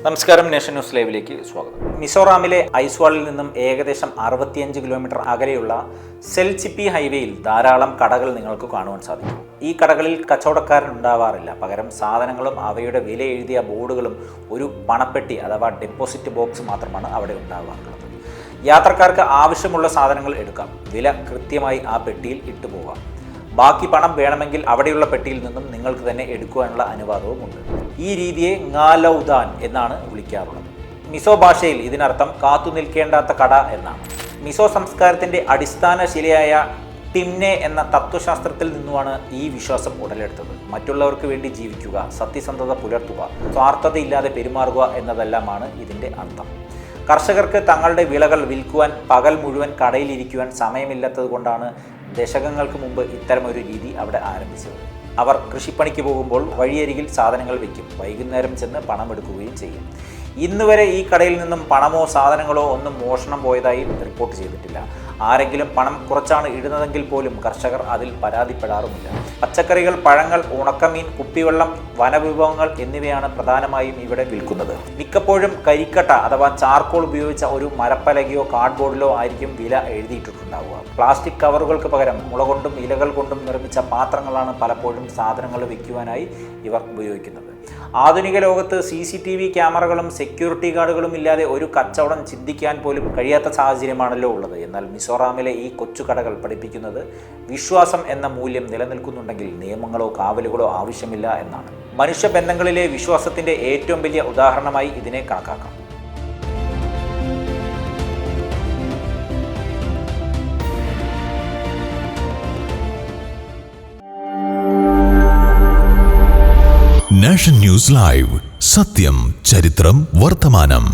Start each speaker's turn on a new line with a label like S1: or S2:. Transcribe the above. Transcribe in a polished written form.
S1: നമസ്കാരം, nation news ലൈവിലേക്ക് സ്വാഗതം. മിസോറാമിലെ ഐസ്വാളിൽ നിന്നും ഏകദേശം 65 കിലോമീറ്റർ അകലെയുള്ള സെൽചിപ്പി ഹൈവേയിൽ ധാരാളം കടകൾ നിങ്ങൾക്ക് കാണുവാൻ സാധിക്കും. ഈ കടകളിൽ കച്ചവടക്കാരൻ ഉണ്ടാവാറില്ല. പകരം സാധനങ്ങളും അവയുടെ വില എഴുതിയ ബോർഡുകളും ഒരു പണപ്പെട്ടി അഥവാ ഡെപ്പോസിറ്റ് ബോക്സ് മാത്രമാണ് അവിടെ ഉണ്ടാവാറുള്ളത്. യാത്രക്കാർക്ക് ആവശ്യമുള്ള സാധനങ്ങൾ എടുക്കാം. വില കൃത്യമായി ആ പെട്ടിയിൽ ഇട്ടുപോകാം. ബാക്കി പണം വേണമെങ്കിൽ അവിടെയുള്ള പെട്ടിയിൽ നിന്നും നിങ്ങൾക്ക് തന്നെ എടുക്കുവാനുള്ള അനുവാദവുമുണ്ട്. ഈ രീതിയെ ങാലൗദാൻ എന്നാണ് വിളിക്കാറുള്ളത്. മിസോ ഭാഷയിൽ ഇതിനർത്ഥം കാത്തു നിൽക്കേണ്ടാത്ത കട എന്നാണ്. മിസോ സംസ്കാരത്തിൻ്റെ അടിസ്ഥാന ശിലയായ ടിംനെ എന്ന തത്വശാസ്ത്രത്തിൽ നിന്നുമാണ് ഈ വിശ്വാസം ഉടലെടുത്തത്. മറ്റുള്ളവർക്ക് വേണ്ടി ജീവിക്കുക, സത്യസന്ധത പുലർത്തുക, സ്വാർത്ഥതയില്ലാതെ പെരുമാറുക എന്നതെല്ലാമാണ് ഇതിൻ്റെ അർത്ഥം. കർഷകർക്ക് തങ്ങളുടെ വിളകൾ വിൽക്കുവാൻ പകൽ മുഴുവൻ കടയിലിരിക്കുവാൻ സമയമില്ലാത്തത് കൊണ്ടാണ് ദശകങ്ങൾക്ക് മുമ്പ് ഇത്തരമൊരു രീതി അവിടെ ആരംഭിച്ചത്. അവർ കൃഷിപ്പണിക്ക് പോകുമ്പോൾ വഴിയരികിൽ സാധനങ്ങൾ വയ്ക്കും. വൈകുന്നേരം ചെന്ന് പണമെടുക്കുകയും ചെയ്യും. ഇന്നുവരെ ഈ കടയിൽ നിന്നും പണമോ സാധനങ്ങളോ ഒന്നും മോഷണം പോയതായി റിപ്പോർട്ട് ചെയ്തിട്ടില്ല. ആരെങ്കിലും പണം കുറച്ചാണ് ഇടുന്നതെങ്കിൽ പോലും കർഷകർ അതിൽ പരാതിപ്പെടാറുമില്ല. പച്ചക്കറികൾ, പഴങ്ങൾ, ഉണക്കമീൻ, കുപ്പിവെള്ളം, വനവിഭവങ്ങൾ എന്നിവയാണ് പ്രധാനമായും ഇവിടെ വിൽക്കുന്നത്. മിക്കപ്പോഴും കരിക്കട്ട അഥവാ ചാർക്കോൾ ഉപയോഗിച്ച ഒരു മരപ്പലകയോ കാർഡ്ബോർഡിലോ ആയിരിക്കും വില എഴുതിയിട്ടുണ്ടാവുക. പ്ലാസ്റ്റിക് കവറുകൾക്ക് പകരം മുള കൊണ്ടും ഇലകൾ കൊണ്ടും നിർമ്മിച്ച പാത്രങ്ങളാണ് പലപ്പോഴും സാധനങ്ങൾ വയ്ക്കുവാനായി ഇവർ ഉപയോഗിക്കുന്നത്. ആധുനിക ലോകത്ത് CCTV ക്യാമറകളും സെക്യൂരിറ്റി ഗാർഡുകളും ഇല്ലാതെ ഒരു കച്ചവടം ചിന്തിക്കാൻ പോലും കഴിയാത്ത സാഹചര്യമാണല്ലോ ഉള്ളത്. എന്നാൽ മിസോറാമിലെ ഈ കൊച്ചുകടകൾ പഠിപ്പിക്കുന്നത് വിശ്വാസം എന്ന മൂല്യം നിലനിൽക്കുന്നുണ്ടെങ്കിൽ നിയമങ്ങളോ കാവലുകളോ ആവശ്യമില്ല എന്നാണ്. മനുഷ്യബന്ധങ്ങളിലെ വിശ്വാസത്തിൻ്റെ ഏറ്റവും വലിയ ഉദാഹരണമായി ഇതിനെ കണക്കാക്കാം.
S2: നാഷൻ ന്യൂസ് ലൈവ്, സത്യം, ചരിത്രം, വർത്തമാനം.